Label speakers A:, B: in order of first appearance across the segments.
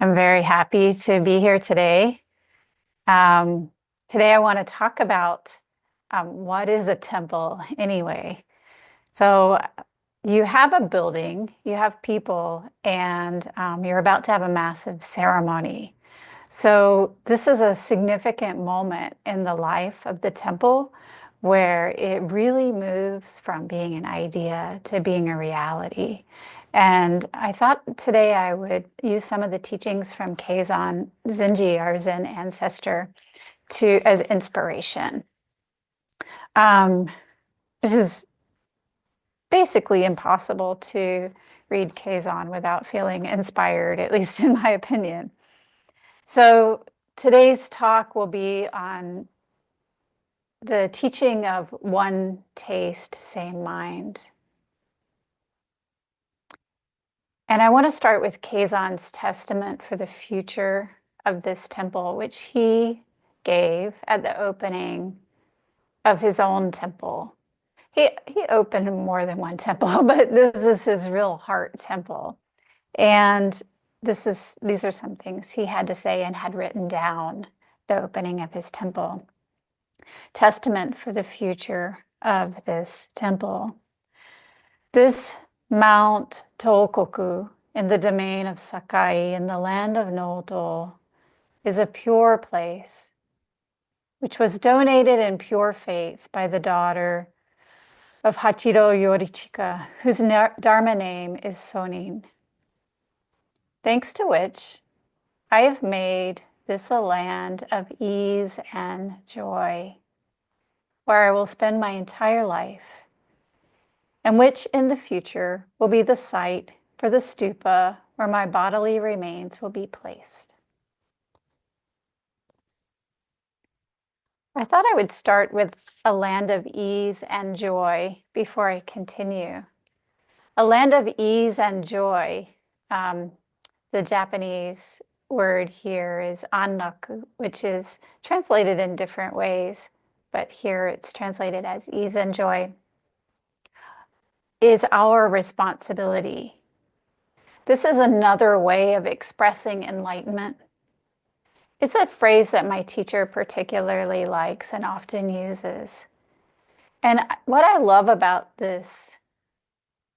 A: I'm very happy to be here today. Um, Today, I want to talk about what is a temple anyway. So, you have a building, you have people, and you're about to have a massive ceremony. So, this is a significant moment in the life of the temple where it really moves from being an idea to being a reality. And I thought today I would use some of the teachings from Keizan Zenji, our Zen ancestor, to as inspiration, um, which is basically impossible to read Keizan without feeling inspired, at least in my opinion. So today's talk will be on the teaching of one taste, same mind. And I want to start with Keizan's testament for the future of this temple, which he gave at the opening of his own temple. He opened more than one temple, but this is his real heart temple. And these are some things he had to say and had written down the opening of his temple. Testament for the future of this temple. This Mount Tokoku in the domain of Sakai in the land of Noto is a pure place, which was donated in pure faith by the daughter of Hachiro Yorichika, whose Dharma name is Sonin. Thanks to which I have made this a land of ease and joy, where I will spend my entire life, and which in the future will be the site for the stupa where my bodily remains will be placed. I thought I would start with a land of ease and joy before I continue. A land of ease and joy. The Japanese word here is annaku, which is translated in different ways, but here it's translated as ease and joy, is our responsibility. This is another way of expressing enlightenment. It's a phrase that my teacher particularly likes and often uses. And what I love about this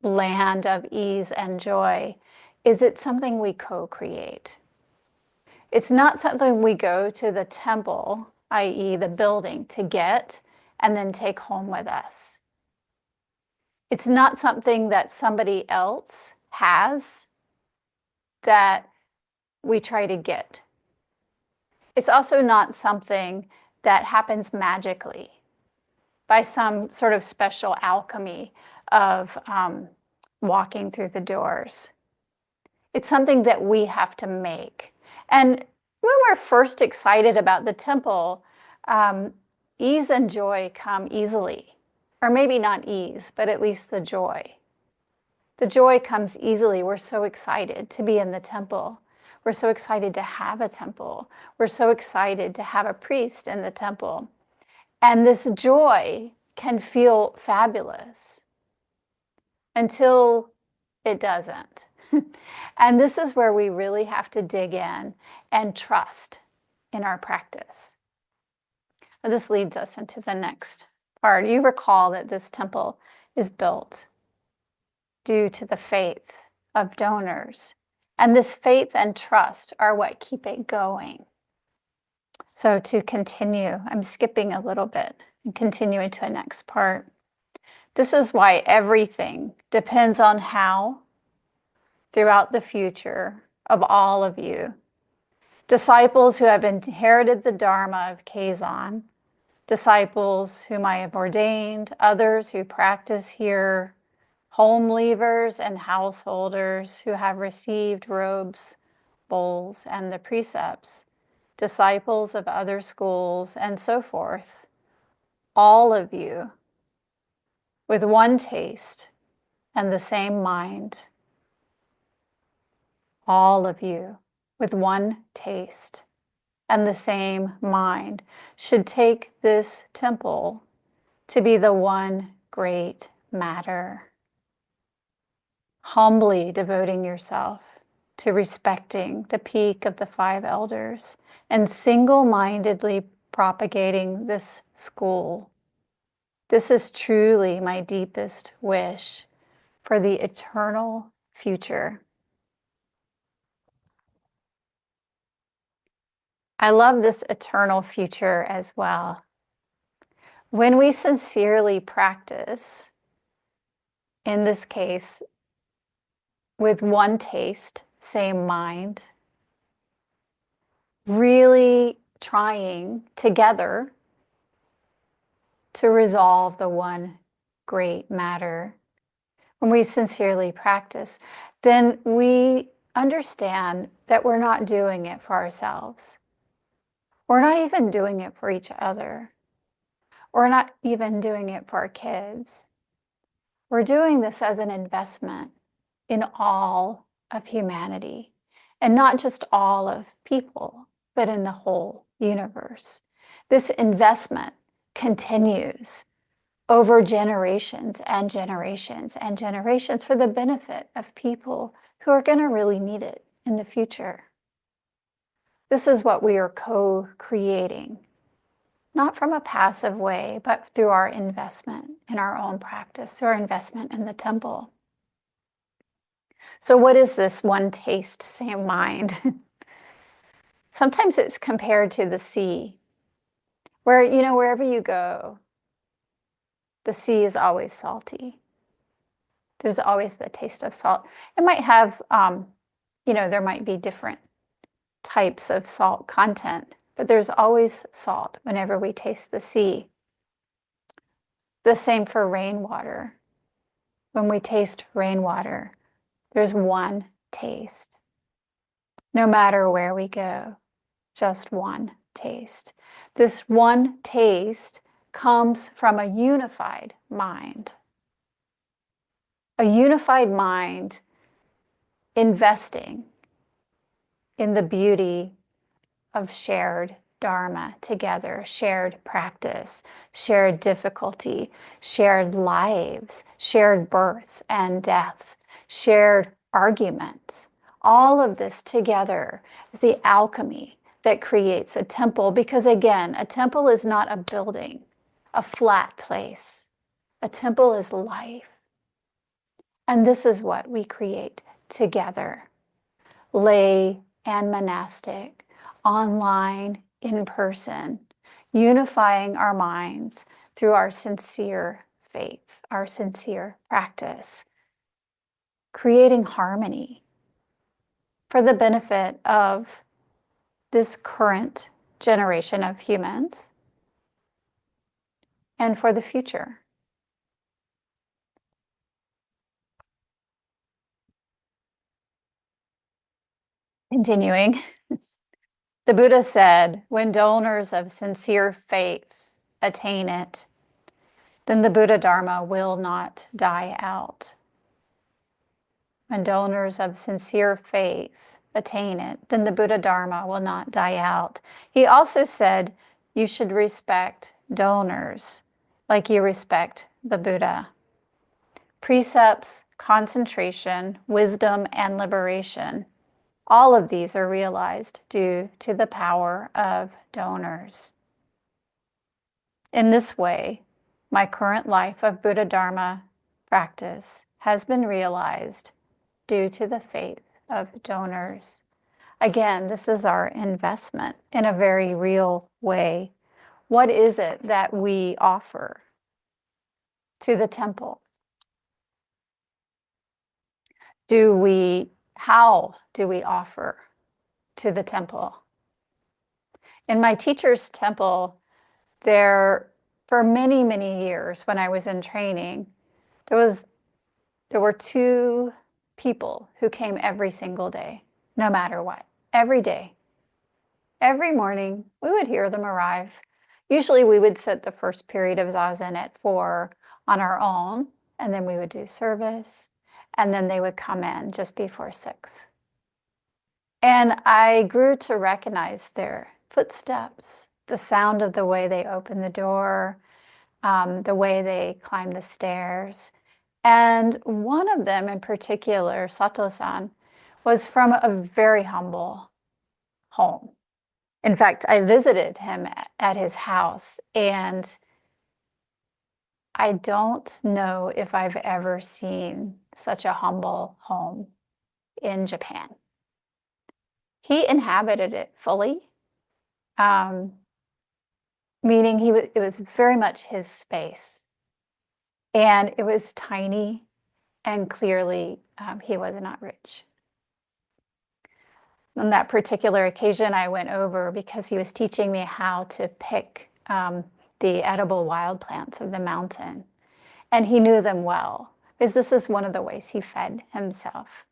A: land of ease and joy is it's something we co-create. It's not something we go to the temple, i.e. the building, to get and then take home with us. It's not something that somebody else has that we try to get. It's also not something that happens magically by some sort of special alchemy of walking through the doors. It's something that we have to make. And when we're first excited about the temple, ease and joy come easily. Or maybe not ease, but at least the joy. The joy comes easily. We're so excited to be in the temple. We're so excited to have a temple. We're so excited to have a priest in the temple. And this joy can feel fabulous until it doesn't. And this is where we really have to dig in and trust in our practice. This leads us into the next part. You recall that this temple is built due to the faith of donors. And this faith and trust are what keep it going. So to continue, I'm skipping a little bit and continuing to the next part. This is why everything depends on how, throughout the future of all of you, disciples who have inherited the Dharma of Keizan, disciples whom I have ordained, others who practice here, home leavers and householders who have received robes, bowls, and the precepts, disciples of other schools, and so forth, all of you, with one taste and the same mind, all of you, with one taste and the same mind, should take this temple to be the one great matter. Humbly devoting yourself to respecting the peak of the five elders and single-mindedly propagating this school. This is truly my deepest wish for the eternal future. I love this eternal future as well. When we sincerely practice, in this case, with one taste, same mind, really trying together to resolve the one great matter, when we sincerely practice, then we understand that we're not doing it for ourselves. We're not even doing it for each other. We're not even doing it for our kids. We're doing this as an investment in all of humanity, and not just all of people, but in the whole universe. This investment continues over generations and generations and generations for the benefit of people who are going to really need it in the future. This is what we are co-creating, not from a passive way, but through our investment in our own practice, through our investment in the temple. So what is this one taste, same mind? Sometimes it's compared to the sea, where, wherever you go, the sea is always salty. There's always the taste of salt. It might have, there might be different types of salt content, but there's always salt whenever we taste the sea. The same for rainwater. When we taste rainwater, there's one taste. No matter where we go, just one taste. This one taste comes from a unified mind. A unified mind investing in the beauty of shared dharma together, shared practice, shared difficulty, shared lives, shared births and deaths, shared arguments. All of this together is the alchemy that creates a temple, because again, a temple is not a building, a flat place. A temple is life. And this is what we create together, lay and monastic, online, in person, unifying our minds through our sincere faith, our sincere practice, creating harmony for the benefit of this current generation of humans and for the future. Continuing, the Buddha said, when donors of sincere faith attain it, then the Buddha Dharma will not die out. When donors of sincere faith attain it, then the Buddha Dharma will not die out. He also said, you should respect donors like you respect the Buddha. Precepts, concentration, wisdom, and liberation, all of these are realized due to the power of donors. In this way, my current life of Buddha Dharma practice has been realized due to the faith of donors. Again, this is our investment in a very real way. What is it that we offer to the temple? How do we offer to the temple? In my teacher's temple, for many, many years when I was in training, there were two people who came every single day, no matter what, every day. Every morning, we would hear them arrive. Usually we would sit the first period of Zazen at 4 on our own, and then we would do service, and then they would come in just before 6. And I grew to recognize their footsteps, the sound of the way they open the door, the way they climb the stairs. And one of them in particular, Sato-san, was from a very humble home. In fact, I visited him at his house, and I don't know if I've ever seen such a humble home in Japan. He inhabited it fully, um, meaning it was very much his space. And it was tiny, and clearly he was not rich. On that particular occasion, I went over because he was teaching me how to pick the edible wild plants of the mountain. And he knew them well, because this is one of the ways he fed himself.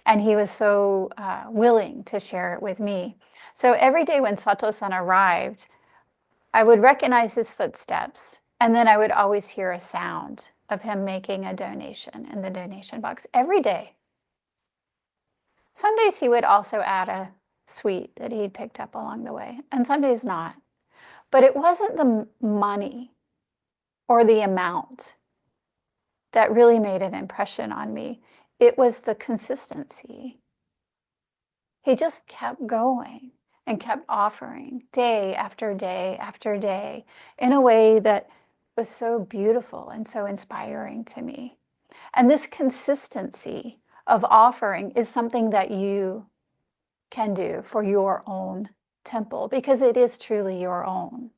A: And he was so willing to share it with me. So every day when Sato-san arrived, I would recognize his footsteps, and then I would always hear a sound of him making a donation in the donation box every day. Some days he would also add a sweet that he'd picked up along the way, and some days not. But it wasn't the money or the amount that really made an impression on me. It was the consistency. He just kept going and kept offering day after day after day in a way that was so beautiful and so inspiring to me. And this consistency of offering is something that you can do for your own temple, because it is truly your own.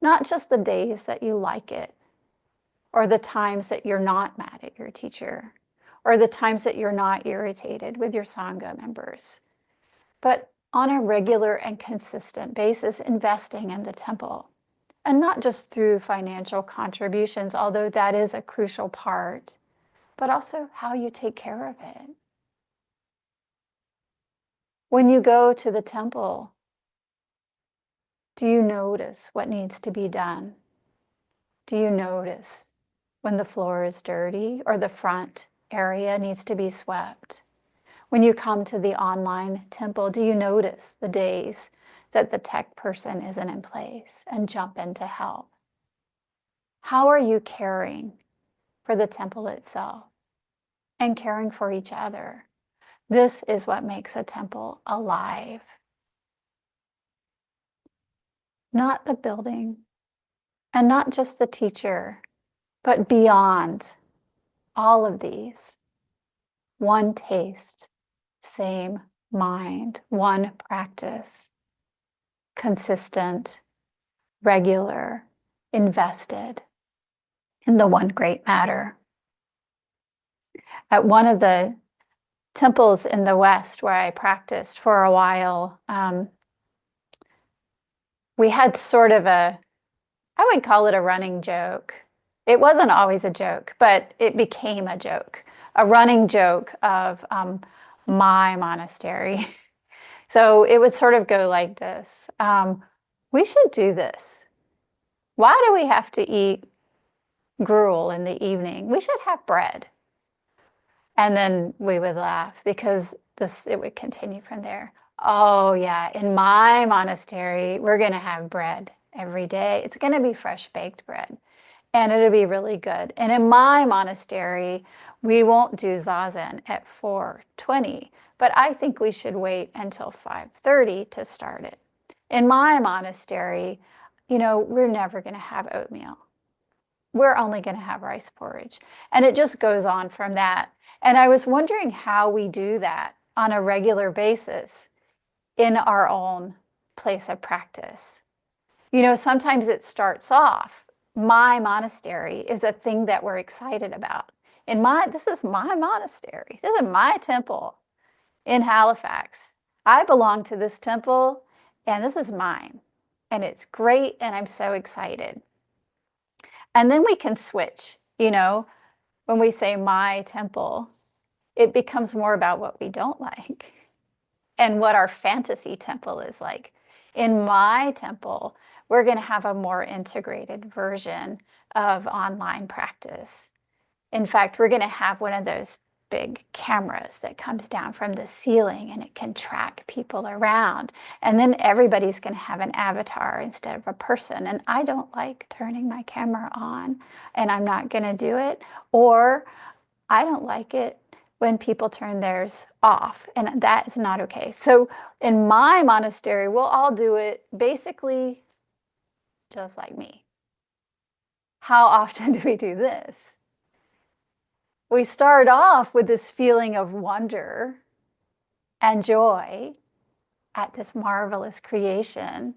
A: Not just the days that you like it, or the times that you're not mad at your teacher, or the times that you're not irritated with your Sangha members, but on a regular and consistent basis, investing in the temple. And not just through financial contributions, although that is a crucial part, but also how you take care of it. When you go to the temple, do you notice what needs to be done? Do you notice when the floor is dirty or the front area needs to be swept? When you come to the online temple, do you notice the days that the tech person isn't in place and jump in to help? How are you caring for the temple itself and caring for each other? This is what makes a temple alive. Not the building, and not just the teacher, but beyond all of these. One taste, same mind, one practice, consistent, regular, invested in the one great matter. At one of the temples in the West where I practiced for a while, we had sort of I would call it a running joke. It wasn't always a joke, but it became a joke, a running joke of my monastery. So it would sort of go like this. We should do this. Why do we have to eat gruel in the evening? We should have bread. And then we would laugh because it would continue from there. Oh yeah, in my monastery, we're going to have bread every day. It's going to be fresh baked bread, and it'll be really good. And in my monastery, we won't do zazen at 4:20, but I think we should wait until 5:30 to start it. In my monastery, we're never going to have oatmeal. We're only going to have rice porridge. And it just goes on from that. And I was wondering how we do that on a regular basis in our own place of practice. Sometimes it starts off, my monastery is a thing that we're excited about. This is my monastery. This is my temple in Halifax. I belong to this temple, and this is mine. And it's great, and I'm so excited. And then we can switch, when we say my temple, it becomes more about what we don't like and what our fantasy temple is like. In my temple, we're going to have a more integrated version of online practice. In fact, we're going to have one of those big cameras that comes down from the ceiling, and it can track people around. And then everybody's going to have an avatar instead of a person. And I don't like turning my camera on, and I'm not going to do it. Or I don't like it when people turn theirs off, and that is not okay. So in my monastery, we'll all do it basically just like me. How often do we do this? We start off with this feeling of wonder and joy at this marvelous creation,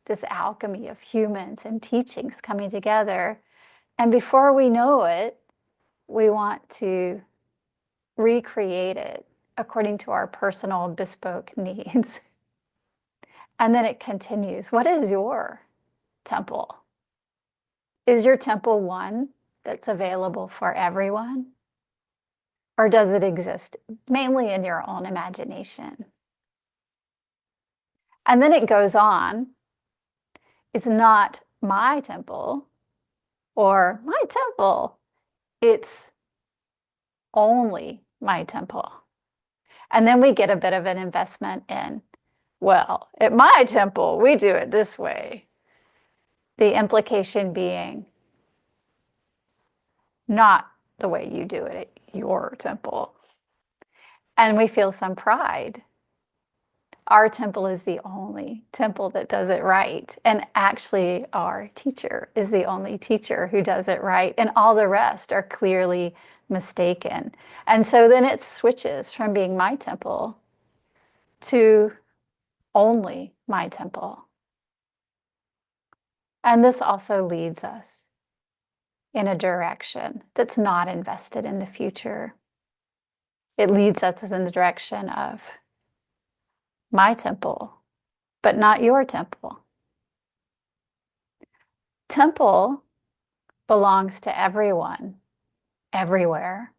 A: this alchemy of humans and teachings coming together. And before we know it, we want to recreate it according to our personal bespoke needs. And then it continues. What is your temple? Is your temple one that's available for everyone? Or does it exist mainly in your own imagination? And then it goes on. It's not my temple or my temple. It's only my temple. And then we get a bit of an investment in, well, at my temple, we do it this way. The implication being not the way you do it at your temple. And we feel some pride. Our temple is the only temple that does it right. And actually, our teacher is the only teacher who does it right. And all the rest are clearly mistaken. And so then it switches from being my temple to only my temple. And this also leads us in a direction that's not invested in the future. It leads us in the direction of my temple, but not your temple. Temple belongs to everyone, everywhere.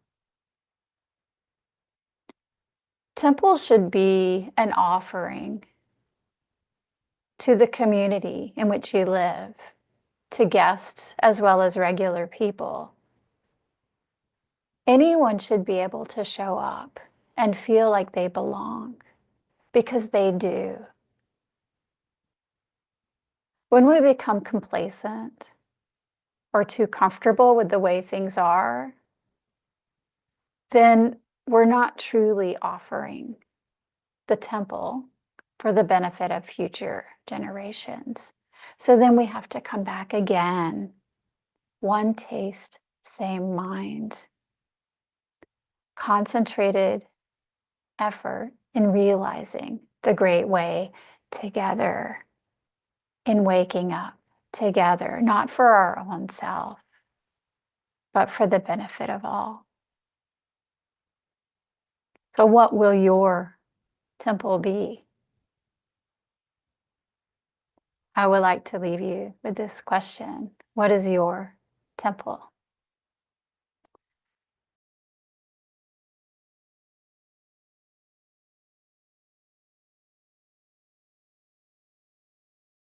A: Temple should be an offering to the community in which you live, to guests as well as regular people. Anyone should be able to show up and feel like they belong, because they do. When we become complacent or too comfortable with the way things are, then we're not truly offering the temple for the benefit of future generations. So then we have to come back again. One taste, same mind. Concentrated effort in realizing the great way together, in waking up together, not for our own self, but for the benefit of all. So what will your temple be? I would like to leave you with this question. What is your temple?